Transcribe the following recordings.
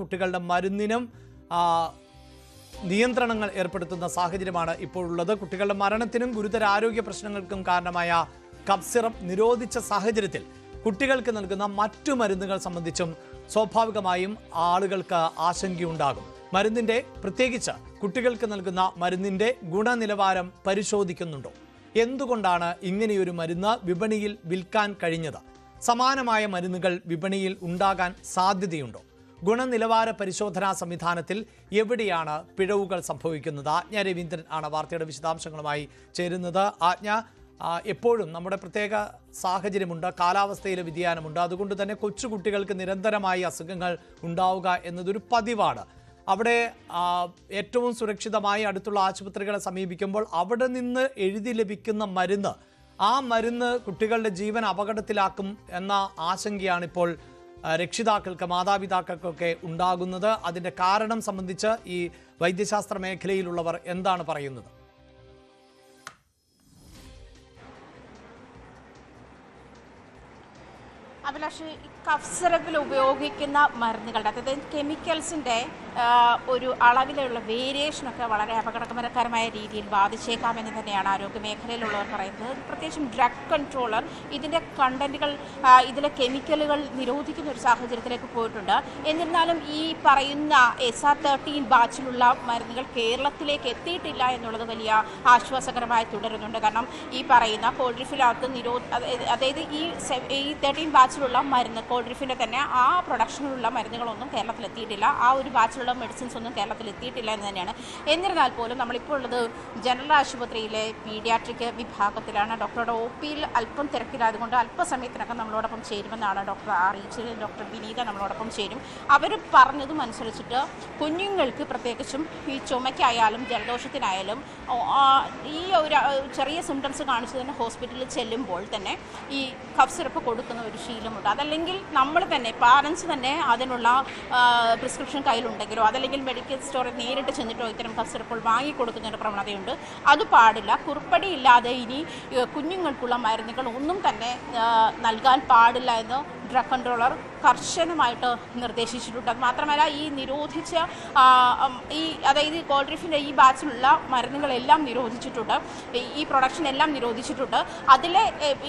കുട്ടികളുടെ മരുന്നിനും നിയന്ത്രണങ്ങൾ ഏർപ്പെടുത്തുന്ന സാഹചര്യമാണ് ഇപ്പോഴുള്ളത്. കുട്ടികളുടെ മരണത്തിനും ഗുരുതര ആരോഗ്യ പ്രശ്നങ്ങൾക്കും കാരണമായ കഫ് സിറപ്പ് നിരോധിച്ച സാഹചര്യത്തിൽ കുട്ടികൾക്ക് നൽകുന്ന മറ്റു മരുന്നുകൾ സംബന്ധിച്ചും സ്വാഭാവികമായും ആളുകൾക്ക് ആശങ്കയുണ്ടാകും. പ്രത്യേകിച്ച് കുട്ടികൾക്ക് നൽകുന്ന മരുന്നിന്റെ ഗുണനിലവാരം പരിശോധിക്കുന്നുണ്ടോ? എന്തുകൊണ്ടാണ് ഇങ്ങനെയൊരു മരുന്ന് വിപണിയിൽ വിൽക്കാൻ കഴിഞ്ഞത്? സമാനമായ മരുന്നുകൾ വിപണിയിൽ ഉണ്ടാകാൻ സാധ്യതയുണ്ടോ? ഗുണനിലവാര പരിശോധനാ സംവിധാനത്തിൽ എവിടെയാണ് പിഴവുകൾ സംഭവിക്കുന്നത്? ആജ്ഞ രവീന്ദ്രൻ ആണ് വാർത്തയുടെ വിശദാംശങ്ങളുമായി ചേരുന്നത്. ആജ്ഞ, എപ്പോഴും നമ്മുടെ പ്രത്യേക സാഹചര്യമുണ്ട്, കാലാവസ്ഥയിലെ വ്യതിയാനമുണ്ട്. അതുകൊണ്ട് തന്നെ കൊച്ചുകുട്ടികൾക്ക് നിരന്തരമായി അസുഖങ്ങൾ ഉണ്ടാവുക എന്നതൊരു പതിവാണ്. അവിടെ ഏറ്റവും സുരക്ഷിതമായി അടുത്തുള്ള ആശുപത്രികളെ സമീപിക്കുമ്പോൾ അവിടെ നിന്ന് എഴുതി ലഭിക്കുന്ന മരുന്ന്, ആ മരുന്ന് കുട്ടികളുടെ ജീവൻ അപകടത്തിലാക്കും എന്ന ആശങ്കയാണിപ്പോൾ രക്ഷിതാക്കൾക്ക്, മാതാപിതാക്കൾക്കൊക്കെ ഉണ്ടാകുന്നത്. അതിൻ്റെ കാരണം സംബന്ധിച്ച് ഈ വൈദ്യശാസ്ത്ര മേഖലയിലുള്ളവർ എന്താണ് പറയുന്നത്? അഭിലാഷ്, കഫ് സിറപ്പിൽ ഉപയോഗിക്കുന്ന മരുന്നുകളുടെ, അതായത് കെമിക്കൽസിൻ്റെ ഒരു അളവിലുള്ള വേരിയേഷനൊക്കെ വളരെ അപകടകരമായ രീതിയിൽ ബാധിച്ചേക്കാമെന്ന് തന്നെയാണ് ആരോഗ്യ മേഖലയിലുള്ളവർ പറയുന്നത്. പ്രത്യേകിച്ചും ഡ്രഗ് കൺട്രോളർ ഇതിൻ്റെ കണ്ടന്റുകൾ, ഇതിലെ കെമിക്കലുകൾ നിരോധിക്കുന്ന ഒരു സാഹചര്യത്തിലേക്ക് പോയിട്ടുണ്ട്. എന്നിരുന്നാലും ഈ പറയുന്ന SR13 ബാച്ചിലുള്ള മരുന്നുകൾ കേരളത്തിലേക്ക് എത്തിയിട്ടില്ല എന്നുള്ളത് വലിയ ആശ്വാസകരമായി തുടരുന്നുണ്ട്. കാരണം ഈ പറയുന്ന കോൾഡ്രിഫിനകത്ത് അതായത് ഈ 13 ബാച്ചിലുള്ള മരുന്ന്, കോൾഡ്രിഫിൻ്റെ തന്നെ ആ പ്രൊഡക്ഷനിലുള്ള മരുന്നുകളൊന്നും കേരളത്തിൽ എത്തിയിട്ടില്ല. ആ ഒരു ബാച്ചിലുള്ള മെഡിസിൻസ് ഒന്നും കേരളത്തിൽ എത്തിയിട്ടില്ല എന്ന് തന്നെയാണ്. എന്നിരുന്നാൽ പോലും നമ്മളിപ്പോൾ ഉള്ളത് ജനറൽ ആശുപത്രിയിലെ പീഡിയാട്രിക് വിഭാഗത്തിലാണ്. ഡോക്ടറുടെ OPയിൽ അല്പം തിരക്കിലായതുകൊണ്ട് അല്പസമയത്തിനകം നമ്മളോടൊപ്പം ചേരുമെന്നാണ് ഡോക്ടർ അറിയിച്ചത്. ഡോക്ടർ വിനീത നമ്മളോടൊപ്പം ചേരും. അവർ പറഞ്ഞതും അനുസരിച്ചിട്ട് കുഞ്ഞുങ്ങൾക്ക്, പ്രത്യേകിച്ചും ഈ ചുമയ്ക്കായാലും ജലദോഷത്തിനായാലും ഈ ഒരു ചെറിയ സിംറ്റംസ് കാണിച്ച് തന്നെ ഹോസ്പിറ്റലിൽ ചെല്ലുമ്പോൾ തന്നെ ഈ കഫ് സിറപ്പ് കൊടുക്കുന്ന ഒരു ശീലമുണ്ട്. അതല്ലെങ്കിൽ നമ്മൾ തന്നെ, പാരൻസ് തന്നെ അതിനുള്ള പ്രിസ്ക്രിപ്ഷൻ കയ്യിലുണ്ടെങ്കിലോ അതല്ലെങ്കിൽ മെഡിക്കൽ സ്റ്റോറിൽ നേരിട്ട് ചെന്നിട്ടോ ഇത്തരം കഫ് സിറപ്പുകൾ വാങ്ങിക്കൊടുക്കുന്നതിൻ്റെ പ്രവണതയുണ്ട്. അത് പാടില്ല. കുറിപ്പടിയില്ലാതെ ഇനി കുഞ്ഞുങ്ങൾക്കുള്ള മരുന്നുകൾ ഒന്നും തന്നെ നൽകാൻ പാടില്ല എന്ന് ഡ്രഗ് കൺട്രോളർ കർശനമായിട്ട് നിർദ്ദേശിച്ചിട്ടുണ്ട്. അത് മാത്രമല്ല, ഈ നിരോധിച്ച അതായത് കോൾഡ്രിഫിൻ്റെ ഈ ബാച്ചിലുള്ള മരുന്നുകളെല്ലാം നിരോധിച്ചിട്ടുണ്ട്. ഈ പ്രൊഡക്ഷൻ എല്ലാം നിരോധിച്ചിട്ടുണ്ട്. അതിലെ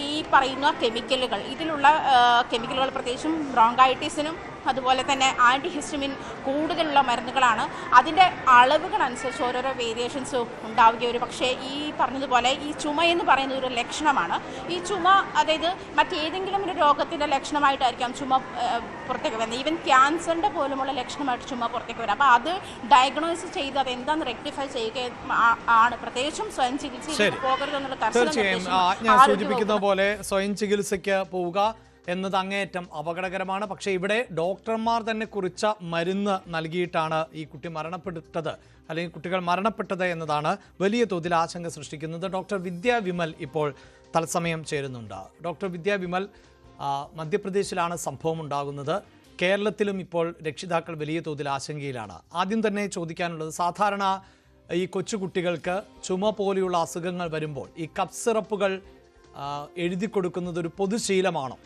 ഈ പറയുന്ന കെമിക്കലുകൾ, ഇതിലുള്ള കെമിക്കലുകൾ പ്രത്യേകിച്ചും ബ്രോങ്കൈറ്റിസിനും അതുപോലെ തന്നെ ആൻറ്റിഹിസ്റ്റമിൻ കൂടുതലുള്ള മരുന്നുകളാണ്. അതിൻ്റെ അളവുകൾ അനുസരിച്ച് ഓരോരോ വേരിയേഷൻസ് ഉണ്ടാവുകയും ഒരു പക്ഷേ ഈ പറഞ്ഞതുപോലെ ഈ ചുമയെന്ന് പറയുന്ന ഒരു ലക്ഷണമാണ്. ഈ ചുമ, അതായത് മറ്റേതെങ്കിലും ഒരു രോഗത്തിൻ്റെ ലക്ഷണമായിട്ടായിരിക്കാം ചുമ പുറത്തേക്ക് വരുന്നത്. ഈവൻ ക്യാൻസറിൻ്റെ പോലുമുള്ള ലക്ഷണമായിട്ട് ചുമ പുറത്തേക്ക് വരാം. അപ്പോൾ അത് ഡയഗ്നോസ് ചെയ്ത് അത് എന്താണെന്ന് റെക്ടിഫൈ ചെയ്യുക ആണ്. പ്രത്യേകിച്ചും സ്വയം ചികിത്സ പോകരുതെന്നുള്ള സൂചിപ്പിക്കുന്ന പോലെ സ്വയം ചികിത്സയ്ക്ക് പോവുക എന്നത് അങ്ങേയറ്റം അപകടകരമാണ്. പക്ഷേ ഇവിടെ ഡോക്ടർമാർ തന്നെ കുറിച്ച മരുന്ന് നൽകിയിട്ടാണ് ഈ കുട്ടി മരണപ്പെട്ടത്, അല്ലെങ്കിൽ കുട്ടികൾ മരണപ്പെട്ടത് എന്നതാണ് വലിയ തോതിൽ ആശങ്ക സൃഷ്ടിക്കുന്നത്. ഡോക്ടർ വിദ്യാ വിമൽ ഇപ്പോൾ തത്സമയം ചേരുന്നുണ്ട്. ഡോക്ടർ വിദ്യാ വിമൽ, മധ്യപ്രദേശിലാണ് സംഭവം ഉണ്ടാകുന്നത്. കേരളത്തിലും ഇപ്പോൾ രക്ഷിതാക്കൾ വലിയ തോതിൽ ആശങ്കയിലാണ്. ആദ്യം തന്നെ ചോദിക്കാനുള്ളത്, സാധാരണ ഈ കൊച്ചുകുട്ടികൾക്ക് ചുമ പോലെയുള്ള അസുഖങ്ങൾ വരുമ്പോൾ ഈ കഫ് സിറപ്പുകൾ എഴുതി കൊടുക്കുന്നത് ഒരു പൊതുശീലമാണോ?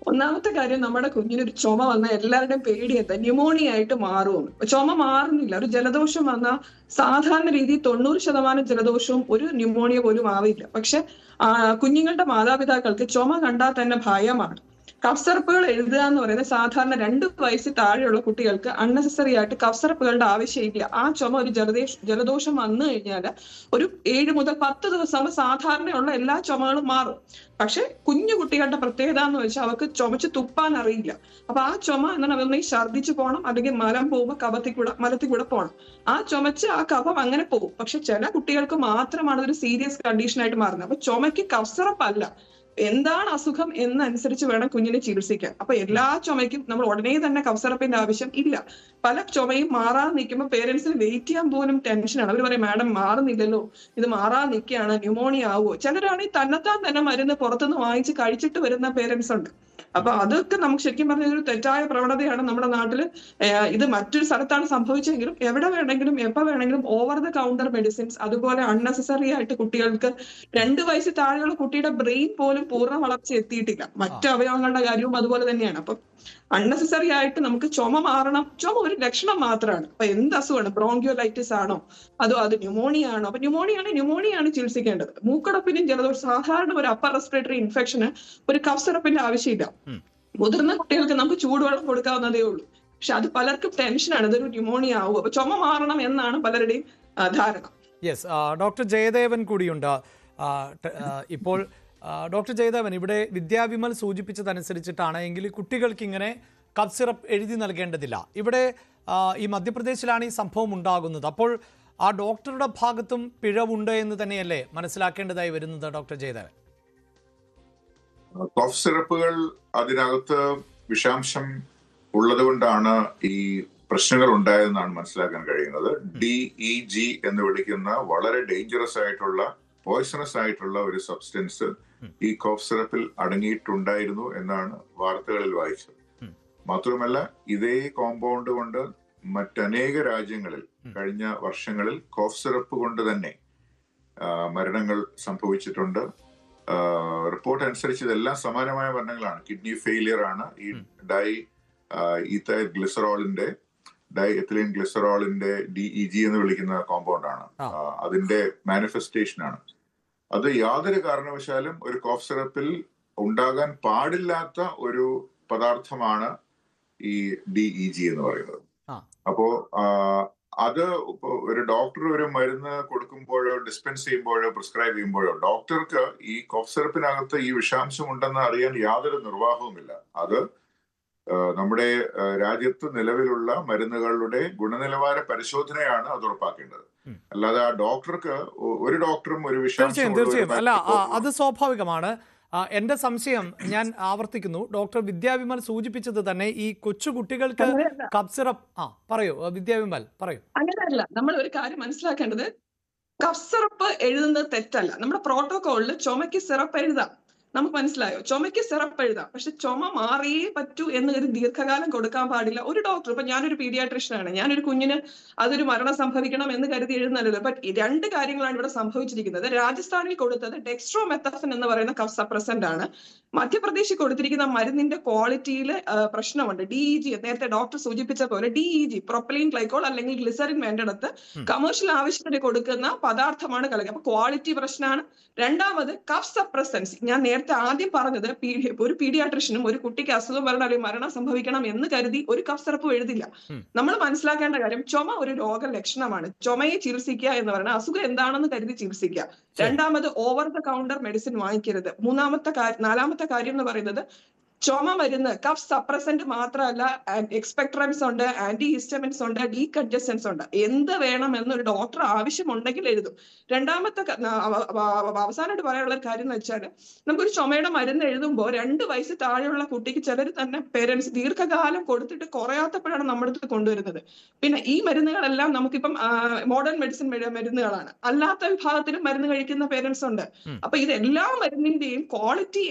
ഒന്നാമത്തെ കാര്യം, നമ്മുടെ കുഞ്ഞിനൊരു ചുമ വന്നാൽ എല്ലാവരുടെയും പേടി എന്താ, ന്യൂമോണിയ ആയിട്ട് മാറുമെന്ന്. ചുമ മാറുന്നില്ല. ഒരു ജലദോഷം വന്നാൽ സാധാരണ രീതിയിൽ 90% ജലദോഷവും ഒരു ന്യൂമോണിയ പോലും ആവില്ല. പക്ഷെ കുഞ്ഞുങ്ങളുടെ മാതാപിതാക്കൾക്ക് ചുമ കണ്ടാൽ തന്നെ ഭയമാണ്. കഫ് സിറപ്പുകൾ എഴുതുക എന്ന് പറയുന്നത് സാധാരണ 2 വയസ്സിൽ താഴെയുള്ള കുട്ടികൾക്ക് അൺനെസസറി ആയിട്ട് കഫ് സിറപ്പുകളുടെ ആവശ്യമില്ല. ആ ചുമ ഒരു ജലദോഷം വന്നു കഴിഞ്ഞാൽ ഒരു 7 മുതൽ 10 ദിവസം സാധാരണയുള്ള എല്ലാ ചുമകളും മാറും. പക്ഷെ കുഞ്ഞു കുട്ടികളുടെ പ്രത്യേകത എന്ന് വെച്ചാൽ അവർക്ക് ചുമച്ച് തുപ്പാൻ അറിയില്ല. അപ്പൊ ആ ചുമ എന്നാൽ അവർക്ക് ഛർദ്ദിച്ചു പോകണം, അല്ലെങ്കിൽ മലം പോകുമ്പോൾ മലത്തിൽ കൂടെ പോകണം. ആ ചുമച്ച് ആ കഫം അങ്ങനെ പോകും. പക്ഷെ ചില കുട്ടികൾക്ക് മാത്രമാണ് ഒരു സീരിയസ് കണ്ടീഷനായിട്ട് മാറുന്നത്. അപ്പൊ ചുമയ്ക്ക് കഫ് സിറപ്പ് അല്ല, എന്താണ് അസുഖം എന്നനുസരിച്ച് വേണം കുഞ്ഞിനെ ചികിത്സിക്കാൻ. അപ്പൊ എല്ലാ ചുമയ്ക്കും നമ്മൾ ഉടനെ തന്നെ കഫ് സിറപ്പിന്റെ ആവശ്യം ഇല്ല. പല ചുമയും മാറാതെ നിൽക്കുമ്പോൾ പേരൻസിന് വെയിറ്റ് ചെയ്യാൻ പോലും ടെൻഷനാണ്. അവർ പറയും, മാഡം മാറുന്നില്ലല്ലോ, ഇത് മാറാതെ നിൽക്കുകയാണ്, ന്യൂമോണിയ ആവുമോ? ചിലരാണെങ്കിൽ തന്നെത്താൻ തന്നെ മരുന്ന് പുറത്തുനിന്ന് വാങ്ങിച്ച് കഴിച്ചിട്ട് വരുന്ന പേരൻസ് ഉണ്ട്. അപ്പൊ അതൊക്കെ നമുക്ക് ശരിക്കും പറഞ്ഞ ഒരു തെറ്റായ പ്രവണതയാണ് നമ്മുടെ നാട്ടിൽ. ഇത് മറ്റൊരു സ്ഥലത്താണ് സംഭവിച്ചെങ്കിലും എവിടെ വേണമെങ്കിലും എപ്പോ വേണമെങ്കിലും ഓവർ ദ കൗണ്ടർ മെഡിസിൻസ്, അതുപോലെ അൺനെസസറി ആയിട്ട് കുട്ടികൾക്ക് 2 വയസ്സ് താഴെയുള്ള കുട്ടിയുടെ ബ്രെയിൻ പോലും പൂർണ്ണ വളർച്ച എത്തിയിട്ടില്ല. മറ്റു അവയവങ്ങളുടെ കാര്യവും അതുപോലെ തന്നെയാണ്. അപ്പൊ അൺനെസസറി ആയിട്ട് നമുക്ക് ചുമ മാറണം, ചുമ ഒരു ലക്ഷണം മാത്രമാണ്. അപ്പൊ എന്ത് അസുഖമാണ്, ബ്രോങ്കിയോലൈറ്റിസ് ആണോ അതോ അത് ന്യൂമോണിയ ആണോ? അപ്പൊ ന്യൂമോണിയാണ് ചികിത്സിക്കേണ്ടത്. മൂക്കടപ്പിനും ജലദോഷം, സാധാരണ ഒരു അപ്പർ റെസ്പിറേറ്ററി ഇൻഫെക്ഷന് ഒരു കഫ് സിറപ്പിന്റെ ആവശ്യമില്ല. മുതിർന്ന കുട്ടികൾക്ക് നമുക്ക് ചൂടുവെള്ളം കൊടുക്കാവുന്നതേ ഉള്ളൂ. പക്ഷെ അത് പലർക്കും ടെൻഷനാണ്, ഇതൊരു ന്യൂമോണിയ ആവും, അപ്പൊ ചുമ മാറണം എന്നാണ് പലരുടെയും ധാരണ. യെസ്, ഡോക്ടർ ജയദേവൻ കൂടിയുണ്ട് ഇപ്പോൾ. ഡോക്ടർ ജയദേവൻ, ഇവിടെ വിദ്യാവിമൽ സൂചിപ്പിച്ചതനുസരിച്ചിട്ടാണ് എങ്കിൽ കുട്ടികൾക്ക് ഇങ്ങനെ കഫ് സിറപ്പ് എഴുതി നൽകേണ്ടതില്ല. ഇവിടെ ഈ മധ്യപ്രദേശിലാണ് ഈ സംഭവം ഉണ്ടാകുന്നത്. അപ്പോൾ ആ ഡോക്ടറുടെ ഭാഗത്തും പിഴവുണ്ട് എന്ന് തന്നെയല്ലേ മനസ്സിലാക്കേണ്ടതായി വരുന്നത് ഡോക്ടർ ജയദേവൻ? കഫ് സിറപ്പുകൾ അതിനകത്ത് വിഷാംശം ഉള്ളത് കൊണ്ടാണ് ഈ പ്രശ്നങ്ങൾ ഉണ്ടായതെന്നാണ് മനസ്സിലാക്കാൻ കഴിയുന്നത്. DEG എന്ന് വിളിക്കുന്ന വളരെ ഡേഞ്ചറസ് ആയിട്ടുള്ള, പോയ്സണസ് ആയിട്ടുള്ള ഒരു സബ്സ്റ്റൻസ് ഈ കോഫ് സിറപ്പിൽ അടങ്ങിയിട്ടുണ്ടായിരുന്നു എന്നാണ് വാർത്തകളിൽ വായിച്ചത്. മാത്രമല്ല ഇതേ കോമ്പൗണ്ട് കൊണ്ട് മറ്റനേക രാജ്യങ്ങളിൽ കഴിഞ്ഞ വർഷങ്ങളിൽ കോഫ് സിറപ്പ് കൊണ്ട് തന്നെ മരണങ്ങൾ സംഭവിച്ചിട്ടുണ്ട്. റിപ്പോർട്ട് അനുസരിച്ച് ഇതെല്ലാം സമാനമായ മരണങ്ങളാണ്. കിഡ്നി ഫെയിലിയർ ആണ് ഈ ഡൈഎത്തിലൈൻ ഗ്ലിസറോളിന്റെ DEG എന്ന് വിളിക്കുന്ന കോമ്പൗണ്ട് ആണ്, അതിന്റെ മാനിഫെസ്റ്റേഷൻ ആണ്. അത് യാതൊരു കാരണവശാലും ഒരു കോഫ് സിറപ്പിൽ ഉണ്ടാകാൻ പാടില്ലാത്ത ഒരു പദാർത്ഥമാണ് ഈ DEG എന്ന് പറയുന്നത്. അപ്പോ അത് ഒരു ഡോക്ടർ ഒരു മരുന്ന് കൊടുക്കുമ്പോഴോ ഡിസ്പെൻസ് ചെയ്യുമ്പോഴോ പ്രിസ്ക്രൈബ് ചെയ്യുമ്പോഴോ ഡോക്ടർക്ക് ഈ കോഫ് സിറപ്പിനകത്ത് ഈ വിഷാംശം ഉണ്ടെന്ന് അറിയാൻ യാതൊരു നിർവാഹവുമില്ല. അത് നമ്മുടെ രാജ്യത്ത് നിലവിലുള്ള മരുന്നുകളുടെ ഗുണനിലവാര പരിശോധനയാണ് അത് ഉറപ്പാക്കേണ്ടത്. അല്ലാതെ ആ ഡോക്ടർക്ക്, ഒരു ഡോക്ടറും ഒരു വിഷാംശം അല്ല, അത് സ്വാഭാവികമാണ്. എന്റെ സംശയം ഞാൻ ആവർത്തിക്കുന്നു, ഡോക്ടർ വിദ്യാവിമൽ സൂചിപ്പിച്ചത് തന്നെ ഈ കൊച്ചു കുട്ടികൾക്ക് കഫ് സിറപ്പ്. പറയൂ വിദ്യാവിമൽ, പറയൂ. അങ്ങനെയല്ല, നമ്മൾ ഒരു കാര്യം മനസ്സിലാക്കേണ്ടത്, കഫ് സിറപ്പ് എഴുതുന്നത് തെറ്റല്ല. നമ്മുടെ പ്രോട്ടോകോളിൽ ചുമയ്ക്ക് സിറപ്പ് എഴുതാം, നമുക്ക് മനസ്സിലായോ? ചുമയ്ക്ക് സിറപ്പ് എഴുതാം, പക്ഷെ ചുമ മാറിയേ പറ്റൂ എന്ന് ഒരു ദീർഘകാലം കൊടുക്കാൻ പാടില്ല. ഒരു ഡോക്ടർ, ഇപ്പൊ ഞാനൊരു പീഡിയാട്രിഷ്യനാണ്, ഞാനൊരു കുഞ്ഞിന് അതൊരു മരണം സംഭവിക്കണം എന്ന് കരുതി എഴുതുന്നല്ലോ. ബട്ട് 2 കാര്യങ്ങളാണ് ഇവിടെ സംഭവിച്ചിരിക്കുന്നത്. രാജസ്ഥാനിൽ കൊടുത്തത് ഡെക്സ്ട്രോമെത്തഫൻ എന്ന് പറയുന്ന കഫ് സപ്രസന്റ് ആണ്. മധ്യപ്രദേശിൽ കൊടുത്തിരിക്കുന്ന മരുന്നിന്റെ ക്വാളിറ്റിയിൽ പ്രശ്നമുണ്ട്. DEG, നേരത്തെ ഡോക്ടർ സൂചിപ്പിച്ച പോലെ DEG പ്രൊപ്പലൈൻ ഗ്ലൈക്കോൾ അല്ലെങ്കിൽ ഗ്ലിസറിൻ വേണ്ടിടത്ത് കമേഴ്ഷ്യൽ ആവശ്യത്തിന് കൊടുക്കുന്ന പദാർത്ഥമാണ് കലക്കുക. അപ്പൊ ക്വാളിറ്റി പ്രശ്നമാണ്. രണ്ടാമത് കഫ് സപ്രസൻസ്, ഞാൻ നേരത്തെ ആദ്യം പറഞ്ഞത്, ഒരു പീഡിയാട്രിഷ്യനും ഒരു കുട്ടിക്ക് അസുഖം വരണം അല്ലെങ്കിൽ മരണം സംഭവിക്കണം എന്ന് കരുതി ഒരു കഫ് സിറപ്പ് എഴുതില്ല. നമ്മൾ മനസ്സിലാക്കേണ്ട കാര്യം, ചുമ ഒരു രോഗലക്ഷണമാണ്. ചുമയെ ചികിത്സിക്കുക എന്ന് പറയുന്നത് അസുഖം എന്താണെന്ന് കരുതി ചികിത്സിക്കുക. രണ്ടാമത് ഓവർ ദ കൗണ്ടർ മെഡിസിൻ വാങ്ങിക്കരുത്. നാലാമത്തെ കാര്യം എന്ന് പറയുന്നത്, ചുമ മരുന്ന് കഫ് സപ്രസന്റ് മാത്രമല്ല, എക്സ്പെക്ട്രൻസ് ഉണ്ട്, ആന്റി ഹിസ്റ്റമിൻസ് ഉണ്ട്, ഡീകൺജസ്റ്റൻസ് ഉണ്ട്. എന്ത് വേണം എന്നൊരു ഡോക്ടർ ആവശ്യമുണ്ടെങ്കിൽ എഴുതും. അവസാനമായിട്ട് പറയാനുള്ള ഒരു കാര്യം എന്ന് വെച്ചാൽ, നമുക്കൊരു ചുമയുടെ മരുന്ന് എഴുതുമ്പോൾ 2 വയസ്സ് താഴെയുള്ള കുട്ടിക്ക് ചിലർ തന്നെ പേരൻസ് ദീർഘകാലം കൊടുത്തിട്ട് കുറയാത്തപ്പോഴാണ് നമ്മുടെ അടുത്ത് കൊണ്ടുവരുന്നത്. പിന്നെ ഈ മരുന്നുകളെല്ലാം നമുക്കിപ്പം മോഡേൺ മെഡിസിൻ മരുന്നുകളാണ്. അല്ലാത്ത വിഭാഗത്തിലും മരുന്ന് കഴിക്കുന്ന പേരൻസ് ഉണ്ട്. അപ്പൊ ഇത് എല്ലാ മരുന്നിന്റെയും ക്വാളിറ്റി